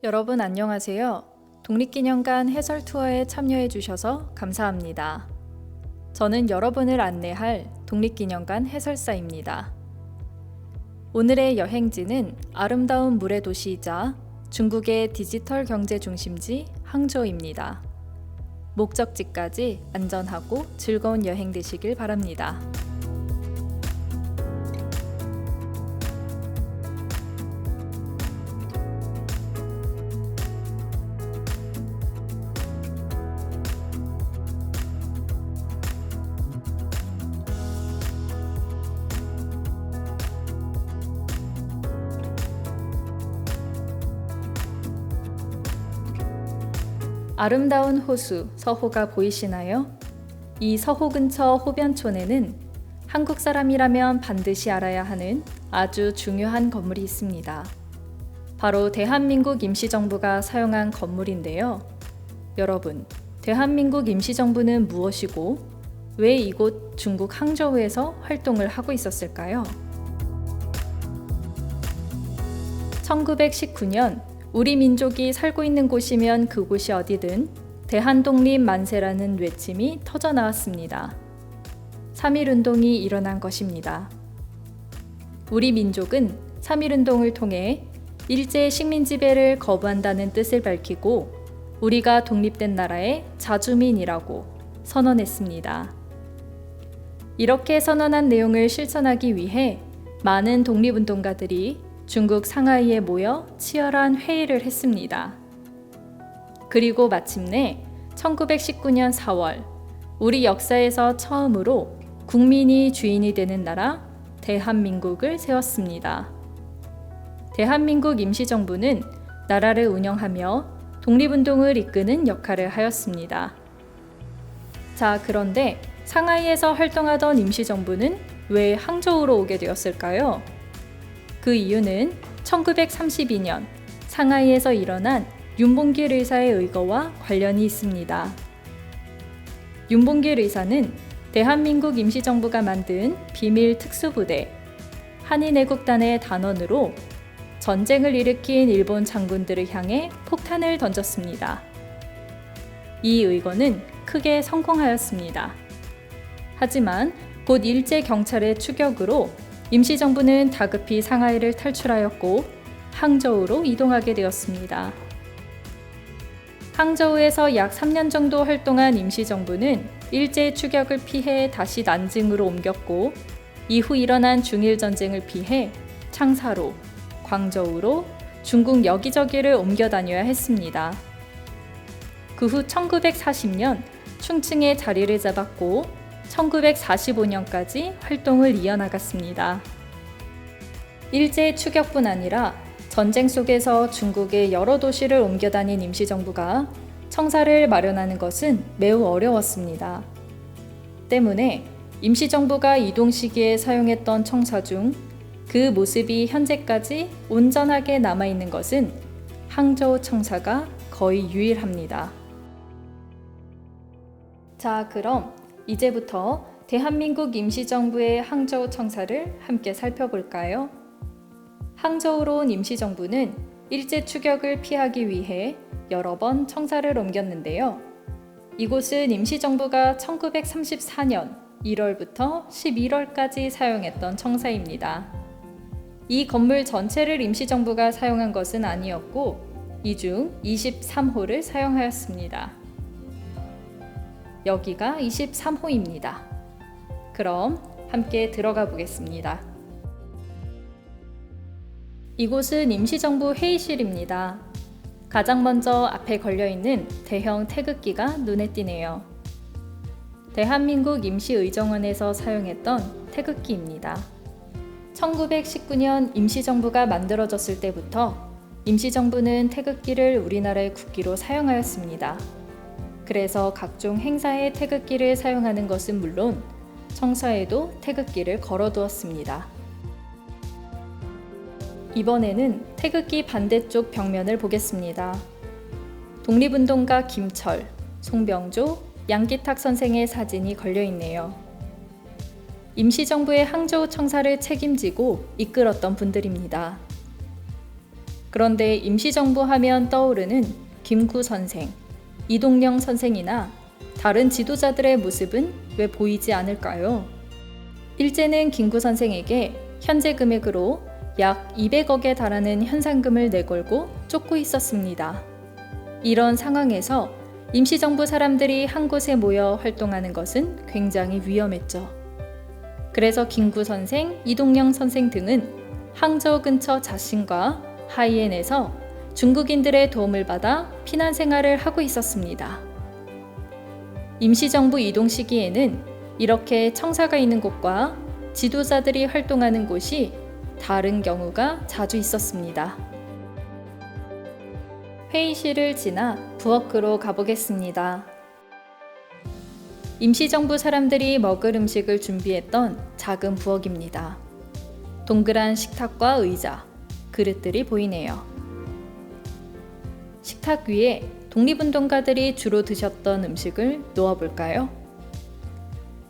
여러분 안녕하세요. 독립기념관 해설 투어에 참여해 주셔서 감사합니다. 저는 여러분을 안내할 독립기념관 해설사입니다. 오늘의 여행지는 아름다운 물의 도시이자 중국의 디지털 경제 중심지 항저우입니다. 목적지까지 안전하고 즐거운 여행 되시길 바랍니다. 아름다운 호수 서호가 보이시나요? 이 서호 근처 호변촌에는 한국 사람이라면 반드시 알아야 하는 아주 중요한 건물이 있습니다. 바로 대한민국 임시정부가 사용한 건물인데요. 여러분, 대한민국 임시정부는 무엇이고 왜 이곳 중국 항저우에서 활동을 하고 있었을까요? 1919년 우리 민족이 살고 있는 곳이면 그곳이 어디든 대한독립 만세라는 외침이 터져 나왔습니다. 3.1운동이 일어난 것입니다. 우리 민족은 3.1운동을 통해 일제 식민지배를 거부한다는 뜻을 밝히고 우리가 독립된 나라의 자주민이라고 선언했습니다. 이렇게 선언한 내용을 실천하기 위해 많은 독립운동가들이 중국 상하이에 모여 치열한 회의를 했습니다. 그리고 마침내 1919년 4월 우리 역사에서 처음으로 국민이 주인이 되는 나라 대한민국을 세웠습니다. 대한민국 임시정부는 나라를 운영하며 독립운동을 이끄는 역할을 하였습니다. 자, 그런데 상하이에서 활동하던 임시정부는 왜 항저우로 오게 되었을까요? 그 이유는 1932년 상하이에서 일어난 윤봉길 의사의 의거와 관련이 있습니다. 윤봉길 의사는 대한민국 임시정부가 만든 비밀 특수부대 한인애국단의 단원으로 전쟁을 일으킨 일본 장군들을 향해 폭탄을 던졌습니다. 이 의거는 크게 성공하였습니다. 하지만 곧 일제 경찰의 추격으로 임시정부는 다급히 상하이를 탈출하였고 항저우로 이동하게 되었습니다. 항저우에서 약 3년 정도 활동한 임시정부는 일제 추격을 피해 다시 난징으로 옮겼고 이후 일어난 중일전쟁을 피해 창사로, 광저우로 중국 여기저기를 옮겨 다녀야 했습니다. 그 후 1940년 충칭에 자리를 잡았고 1945년까지 활동을 이어나갔습니다. 일제 추격뿐 아니라 전쟁 속에서 중국의 여러 도시를 옮겨 다닌 임시정부가 청사를 마련하는 것은 매우 어려웠습니다. 때문에 임시정부가 이동 시기에 사용했던 청사 중 그 모습이 현재까지 온전하게 남아있는 것은 항저우 청사가 거의 유일합니다. 자, 그럼 이제부터 대한민국 임시정부의 항저우 청사를 함께 살펴볼까요? 항저우로 온 임시정부는 일제 추격을 피하기 위해 여러 번 청사를 옮겼는데요. 이곳은 임시정부가 1934년 1월부터 11월까지 사용했던 청사입니다. 이 건물 전체를 임시정부가 사용한 것은 아니었고 이 중 23호를 사용하였습니다. 여기가 23호입니다. 그럼 함께 들어가 보겠습니다. 이곳은 임시정부 회의실입니다. 가장 먼저 앞에 걸려있는 대형 태극기가 눈에 띄네요. 대한민국 임시의정원에서 사용했던 태극기입니다. 1919년 임시정부가 만들어졌을 때부터 임시정부는 태극기를 우리나라의 국기로 사용하였습니다. 그래서 각종 행사에 태극기를 사용하는 것은 물론 청사에도 태극기를 걸어두었습니다. 이번에는 태극기 반대쪽 벽면을 보겠습니다. 독립운동가 김철, 송병조, 양기탁 선생의 사진이 걸려있네요. 임시정부의 항저우 청사를 책임지고 이끌었던 분들입니다. 그런데 임시정부 하면 떠오르는 김구 선생, 이동영 선생이나 다른 지도자들의 모습은 왜 보이지 않을까요? 일제는 김구 선생에게 현재 금액으로 약 200억에 달하는 현상금을 내걸고 쫓고 있었습니다. 이런 상황에서 임시정부 사람들이 한 곳에 모여 활동하는 것은 굉장히 위험했죠. 그래서 김구 선생, 이동영 선생 등은 항저우 근처 자신과 하이엔에서 중국인들의 도움을 받아 피난 생활을 하고 있었습니다. 임시정부 이동 시기에는 이렇게 청사가 있는 곳과 지도자들이 활동하는 곳이 다른 경우가 자주 있었습니다. 회의실을 지나 부엌으로 가보겠습니다. 임시정부 사람들이 먹을 음식을 준비했던 작은 부엌입니다. 동그란 식탁과 의자, 그릇들이 보이네요. 식탁 위에 독립운동가들이 주로 드셨던 음식을 놓아볼까요?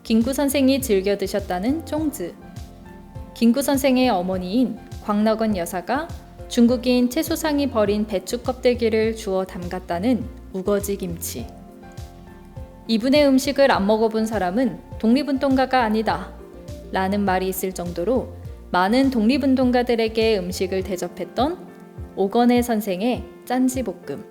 김구 선생이 즐겨 드셨다는 쫑즈, 김구 선생의 어머니인 광락원 여사가 중국인 채소상이 버린 배추 껍데기를 주워 담갔다는 우거지 김치. 이분의 음식을 안 먹어본 사람은 독립운동가가 아니다 라는 말이 있을 정도로 많은 독립운동가들에게 음식을 대접했던 오건혜 선생의 짠지볶음.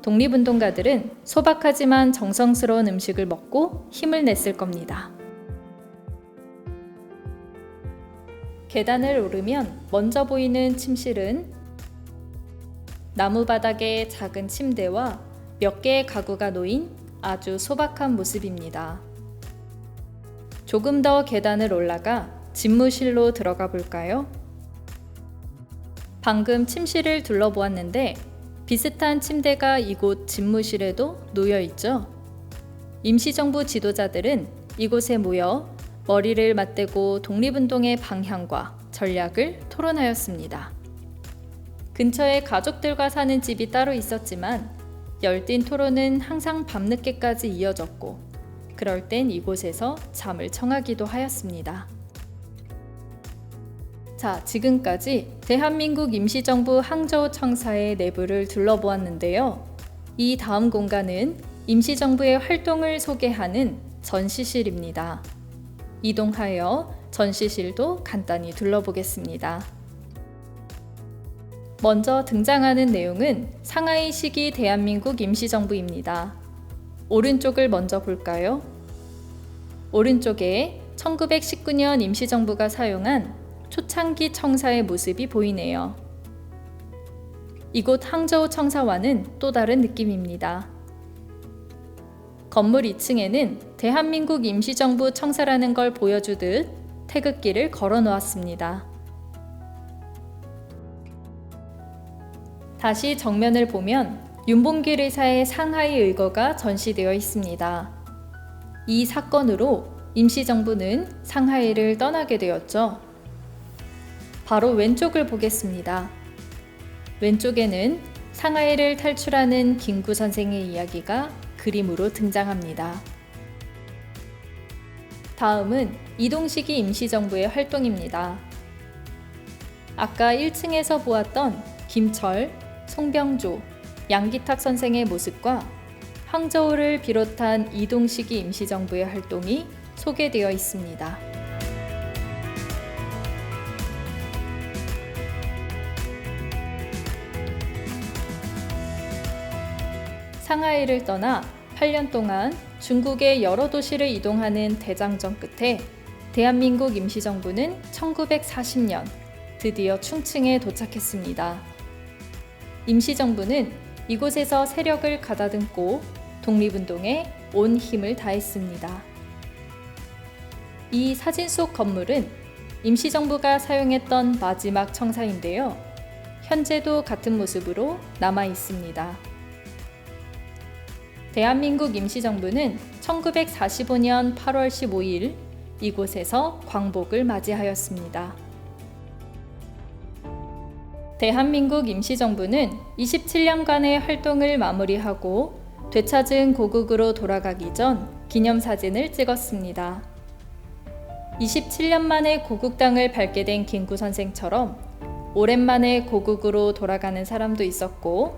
독립운동가들은 소박하지만 정성스러운 음식을 먹고 힘을 냈을 겁니다. 계단을 오르면 먼저 보이는 침실은 나무 바닥에 작은 침대와 몇 개의 가구가 놓인 아주 소박한 모습입니다. 조금 더 계단을 올라가 집무실로 들어가 볼까요? 방금 침실을 둘러보았는데 비슷한 침대가 이곳 집무실에도 놓여 있죠. 임시정부 지도자들은 이곳에 모여 머리를 맞대고 독립운동의 방향과 전략을 토론하였습니다. 근처에 가족들과 사는 집이 따로 있었지만 열띤 토론은 항상 밤늦게까지 이어졌고 그럴 땐 이곳에서 잠을 청하기도 하였습니다. 자, 지금까지 대한민국 임시정부 항저우 청사의 내부를 둘러보았는데요. 이 다음 공간은 임시정부의 활동을 소개하는 전시실입니다. 이동하여 전시실도 간단히 둘러보겠습니다. 먼저 등장하는 내용은 상하이 시기 대한민국 임시정부입니다. 오른쪽을 먼저 볼까요? 오른쪽에 1919년 임시정부가 사용한 초창기 청사의 모습이 보이네요. 이곳 항저우 청사와는 또 다른 느낌입니다. 건물 2층에는 대한민국 임시정부 청사라는 걸 보여주듯 태극기를 걸어 놓았습니다. 다시 정면을 보면 윤봉길 의사의 상하이 의거가 전시되어 있습니다. 이 사건으로 임시정부는 상하이를 떠나게 되었죠. 바로 왼쪽을 보겠습니다. 왼쪽에는 상하이를 탈출하는 김구 선생의 이야기가 그림으로 등장합니다. 다음은 이동시기 임시정부의 활동입니다. 아까 1층에서 보았던 김철, 송병조, 양기탁 선생의 모습과 항저우를 비롯한 이동시기 임시정부의 활동이 소개되어 있습니다. 상하이를 떠나 8년 동안 중국의 여러 도시를 이동하는 대장정 끝에 대한민국 임시정부는 1940년 드디어 충칭에 도착했습니다. 임시정부는 이곳에서 세력을 가다듬고 독립운동에 온 힘을 다했습니다. 이 사진 속 건물은 임시정부가 사용했던 마지막 청사인데요. 현재도 같은 모습으로 남아 있습니다. 대한민국 임시정부는 1945년 8월 15일 이곳에서 광복을 맞이하였습니다. 대한민국 임시정부는 27년간의 활동을 마무리하고 되찾은 고국으로 돌아가기 전 기념사진을 찍었습니다. 27년 만에 고국 땅을 밟게 된 김구 선생처럼 오랜만에 고국으로 돌아가는 사람도 있었고,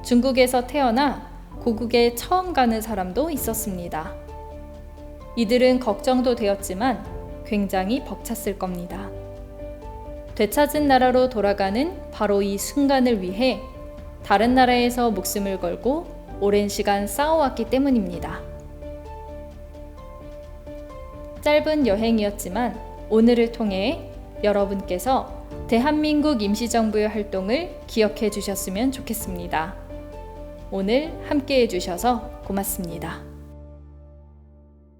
중국에서 태어나 고국에 처음 가는 사람도 있었습니다. 이들은 걱정도 되었지만 굉장히 벅찼을 겁니다. 되찾은 나라로 돌아가는 바로 이 순간을 위해 다른 나라에서 목숨을 걸고 오랜 시간 싸워왔기 때문입니다. 짧은 여행이었지만 오늘을 통해 여러분께서 대한민국 임시정부의 활동을 기억해 주셨으면 좋겠습니다. 오늘 함께 해주셔서 고맙습니다.